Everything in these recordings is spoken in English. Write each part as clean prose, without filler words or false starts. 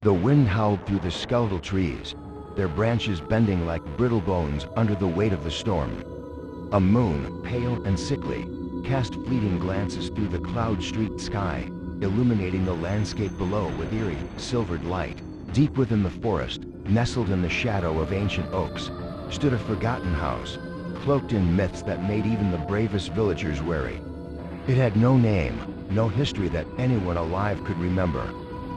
The wind howled through the skeletal trees, their branches bending like brittle bones under the weight of the storm. A moon, pale and sickly, cast fleeting glances through the cloud-streaked sky, illuminating the landscape below with eerie, silvered light. Deep within the forest, nestled in the shadow of ancient oaks, stood a forgotten house, cloaked in myths that made even the bravest villagers wary. It had no name, no history that anyone alive could remember,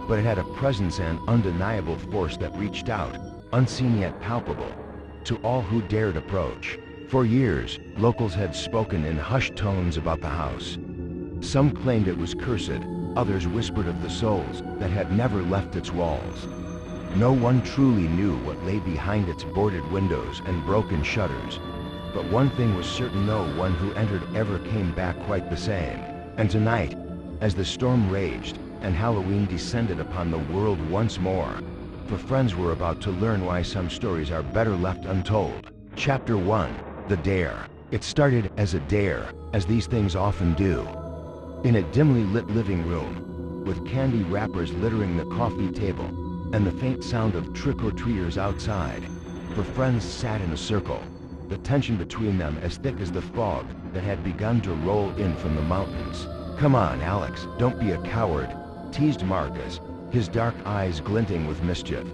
but it had a presence and undeniable force that reached out, unseen yet palpable, to all who dared approach. For years, locals had spoken in hushed tones about the house. Some claimed it was cursed, others whispered of the souls that had never left its walls. No one truly knew what lay behind its boarded windows and broken shutters, but one thing was certain: no one who entered ever came back quite the same. And tonight, as the storm raged and Halloween descended upon the world once more, the friends were about to learn why some stories are better left untold. Chapter 1. The Dare. It started as a dare, as these things often do. In a dimly lit living room, with candy wrappers littering the coffee table and the faint sound of trick-or-treaters outside, the friends sat in a circle, the tension between them as thick as the fog that had begun to roll in from the mountains. "Come on, Alex, don't be a coward," teased Marcus, his dark eyes glinting with mischief.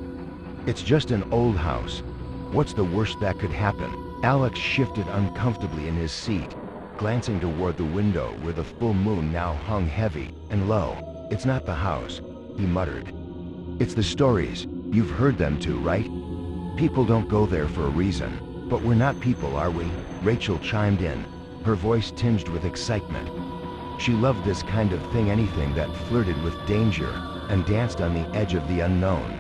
"It's just an old house. What's the worst that could happen?" Alex shifted uncomfortably in his seat, glancing toward the window where the full moon now hung heavy and low. "It's not the house," he muttered. "It's the stories. You've heard them too, right? People don't go there for a reason." "But we're not people, are we?" Rachel chimed in, her voice tinged with excitement. She loved this kind of thing, anything that flirted with danger and danced on the edge of the unknown.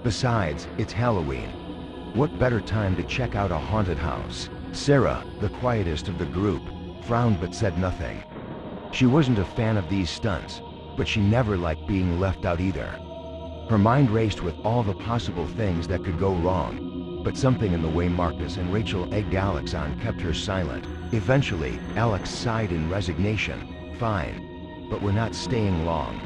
Besides, it's Halloween. What better time to check out a haunted house? Sarah, the quietest of the group, frowned but said nothing. She wasn't a fan of these stunts, but she never liked being left out either. Her mind raced with all the possible things that could go wrong, but something in the way Marcus and Rachel egged Alex on kept her silent. Eventually, Alex sighed in resignation. "Fine, but we're not staying long.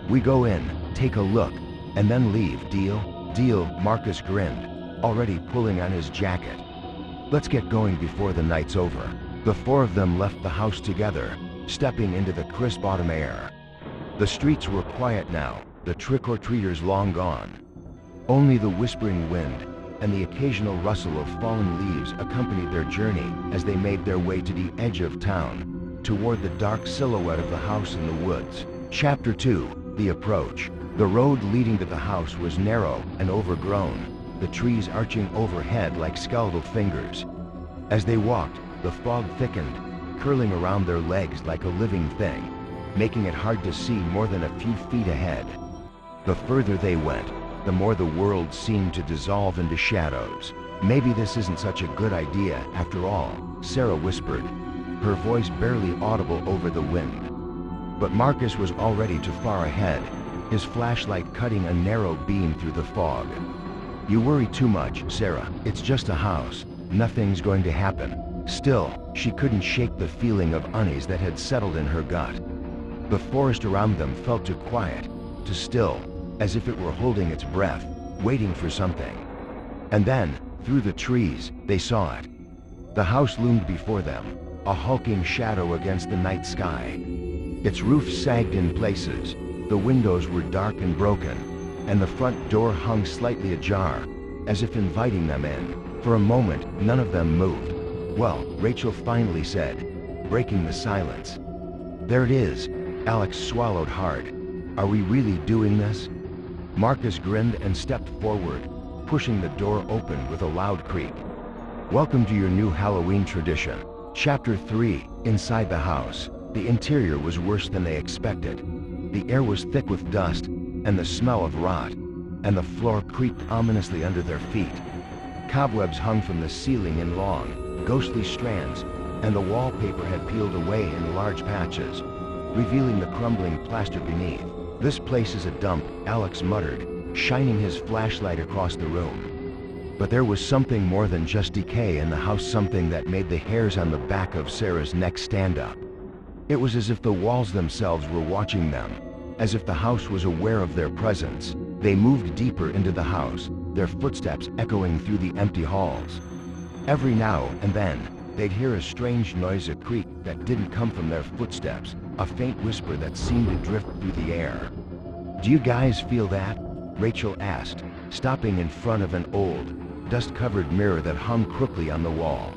We go in, take a look, and then leave, deal?" "Deal," Marcus grinned, already pulling on his jacket. "Let's get going before the night's over." The four of them left the house together, stepping into the crisp autumn air. The streets were quiet now, the trick-or-treaters long gone. Only the whispering wind and the occasional rustle of fallen leaves accompanied their journey as they made their way to the edge of town, toward the dark silhouette of the house in the woods. Chapter 2. The Approach. The road leading to the house was narrow and overgrown, the trees arching overhead like skeletal fingers. As they walked, the fog thickened, curling around their legs like a living thing, making it hard to see more than a few feet ahead. The further they went, the more the world seemed to dissolve into shadows. "Maybe this isn't such a good idea after all," Sarah whispered, her voice barely audible over the wind. But Marcus was already too far ahead, his flashlight cutting a narrow beam through the fog. "You worry too much, Sarah. It's just a house. Nothing's going to happen." Still, she couldn't shake the feeling of unease that had settled in her gut. The forest around them felt too quiet, too still, as if it were holding its breath, waiting for something. And then, through the trees, they saw it. The house loomed before them, a hulking shadow against the night sky. Its roof sagged in places, the windows were dark and broken, and the front door hung slightly ajar, as if inviting them in. For a moment, none of them moved. "Well," Rachel finally said, breaking the silence. "There it is." Alex swallowed hard. "Are we really doing this?" Marcus grinned and stepped forward, pushing the door open with a loud creak. "Welcome to your new Halloween tradition." Chapter 3. Inside the house. The interior was worse than they expected. The air was thick with dust and the smell of rot, and the floor creaked ominously under their feet. Cobwebs hung from the ceiling in long, ghostly strands, and the wallpaper had peeled away in large patches, revealing the crumbling plaster beneath. "This place is a dump," Alex muttered, shining his flashlight across the room. But there was something more than just decay in the house, something that made the hairs on the back of Sarah's neck stand up. It was as if the walls themselves were watching them, as if the house was aware of their presence. They moved deeper into the house, their footsteps echoing through the empty halls. Every now and then, they'd hear a strange noise, a creak that didn't come from their footsteps, a faint whisper that seemed to drift through the air. "Do you guys feel that?" Rachel asked, stopping in front of an old, dust-covered mirror that hung crookedly on the wall.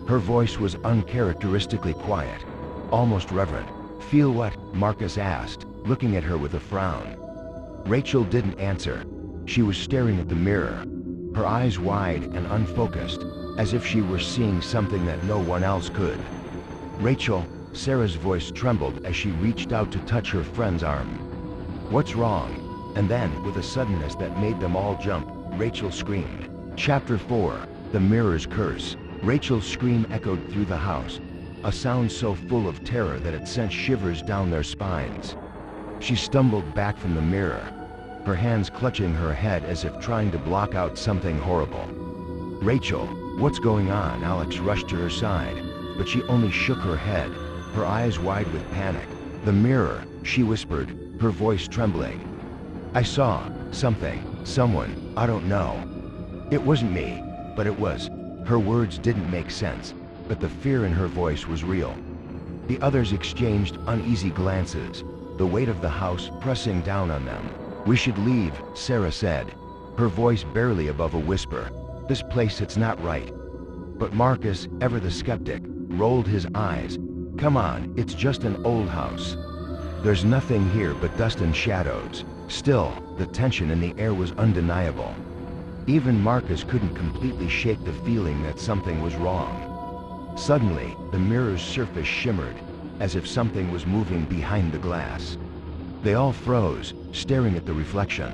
Her voice was uncharacteristically quiet, almost reverent. "Feel what?" Marcus asked, looking at her with a frown. Rachel didn't answer. She was staring at the mirror, her eyes wide and unfocused, as if she were seeing something that no one else could. "Rachel," Sarah's voice trembled as she reached out to touch her friend's arm. "What's wrong?" And then, with a suddenness that made them all jump, Rachel screamed. Chapter 4, The Mirror's Curse. Rachel's scream echoed through the house, a sound so full of terror that it sent shivers down their spines. She stumbled back from the mirror, her hands clutching her head as if trying to block out something horrible. "Rachel, what's going on?" Alex rushed to her side, but she only shook her head, her eyes wide with panic. "The mirror," she whispered, her voice trembling. "I saw something, someone, I don't know. It wasn't me, but it was." Her words didn't make sense, but the fear in her voice was real. The others exchanged uneasy glances, the weight of the house pressing down on them. "We should leave," Sarah said, her voice barely above a whisper. "This place, it's not right." But Marcus, ever the skeptic, rolled his eyes. "Come on, it's just an old house. There's nothing here but dust and shadows." Still, the tension in the air was undeniable. Even Marcus couldn't completely shake the feeling that something was wrong. Suddenly, the mirror's surface shimmered, as if something was moving behind the glass. They all froze, staring at the reflection.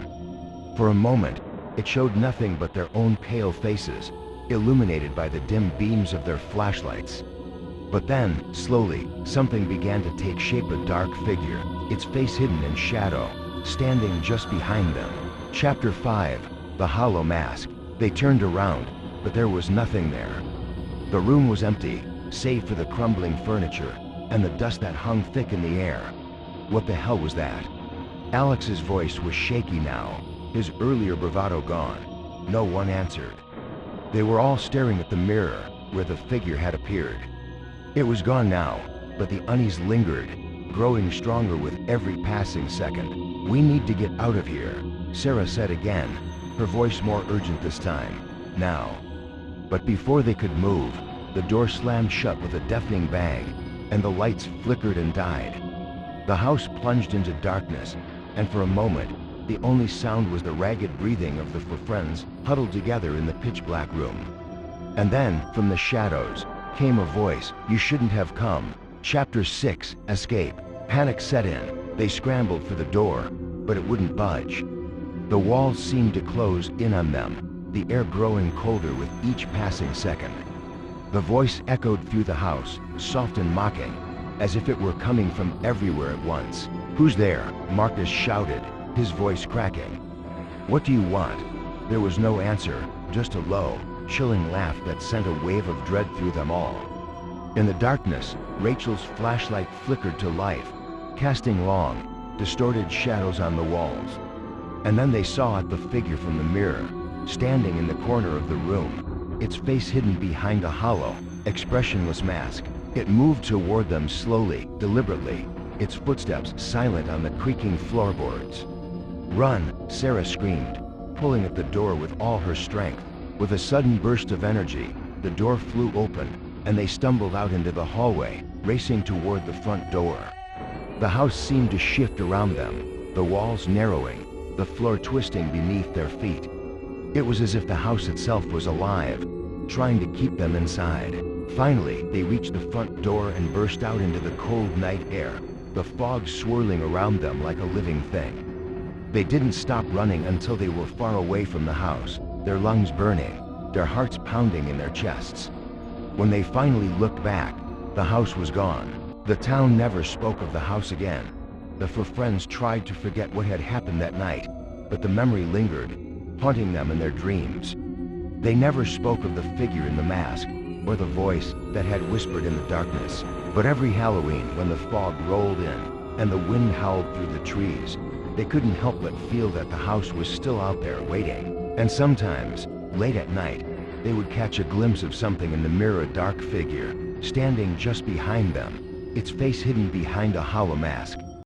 For a moment, it showed nothing but their own pale faces, illuminated by the dim beams of their flashlights. But then, slowly, something began to take shape, a dark figure, its face hidden in shadow, standing just behind them. Chapter 5, The Hollow Mask. They turned around, but there was nothing there. The room was empty, save for the crumbling furniture and the dust that hung thick in the air. What the hell was that? Alex's voice was shaky now, his earlier bravado gone. No one answered. They were all staring at the mirror where the figure had appeared. It was gone now, but the unease lingered, growing stronger with every passing second. "We need to get out of here," Sarah said again, her voice more urgent this time. "Now." But before they could move, the door slammed shut with a deafening bang, and the lights flickered and died. The house plunged into darkness, and for a moment, the only sound was the ragged breathing of the four friends huddled together in the pitch-black room. And then, from the shadows, came a voice, "You shouldn't have come." Chapter 6, Escape. Panic set in. They scrambled for the door, but it wouldn't budge. The walls seemed to close in on them, the air growing colder with each passing second. The voice echoed through the house, soft and mocking, as if it were coming from everywhere at once. "Who's there?" Marcus shouted, his voice cracking. "What do you want?" There was no answer, just a low, chilling laugh that sent a wave of dread through them all. In the darkness, Rachel's flashlight flickered to life, casting long, distorted shadows on the walls. And then they saw the figure from the mirror, standing in the corner of the room, its face hidden behind a hollow, expressionless mask. It moved toward them slowly, deliberately, its footsteps silent on the creaking floorboards. "Run!" Sarah screamed, pulling at the door with all her strength. With a sudden burst of energy, the door flew open, and they stumbled out into the hallway, racing toward the front door. The house seemed to shift around them, the walls narrowing, the floor twisting beneath their feet. It was as if the house itself was alive, trying to keep them inside. Finally, they reached the front door and burst out into the cold night air, the fog swirling around them like a living thing. They didn't stop running until they were far away from the house, their lungs burning, their hearts pounding in their chests. When they finally looked back, the house was gone. The town never spoke of the house again. The four friends tried to forget what had happened that night, but the memory lingered, haunting them in their dreams. They never spoke of the figure in the mask, or the voice that had whispered in the darkness. But every Halloween, when the fog rolled in, and the wind howled through the trees, They couldn't help but feel that the house was still out there waiting. And sometimes, late at night, they would catch a glimpse of something in the mirror, a dark figure, standing just behind them, its face hidden behind a hollow mask.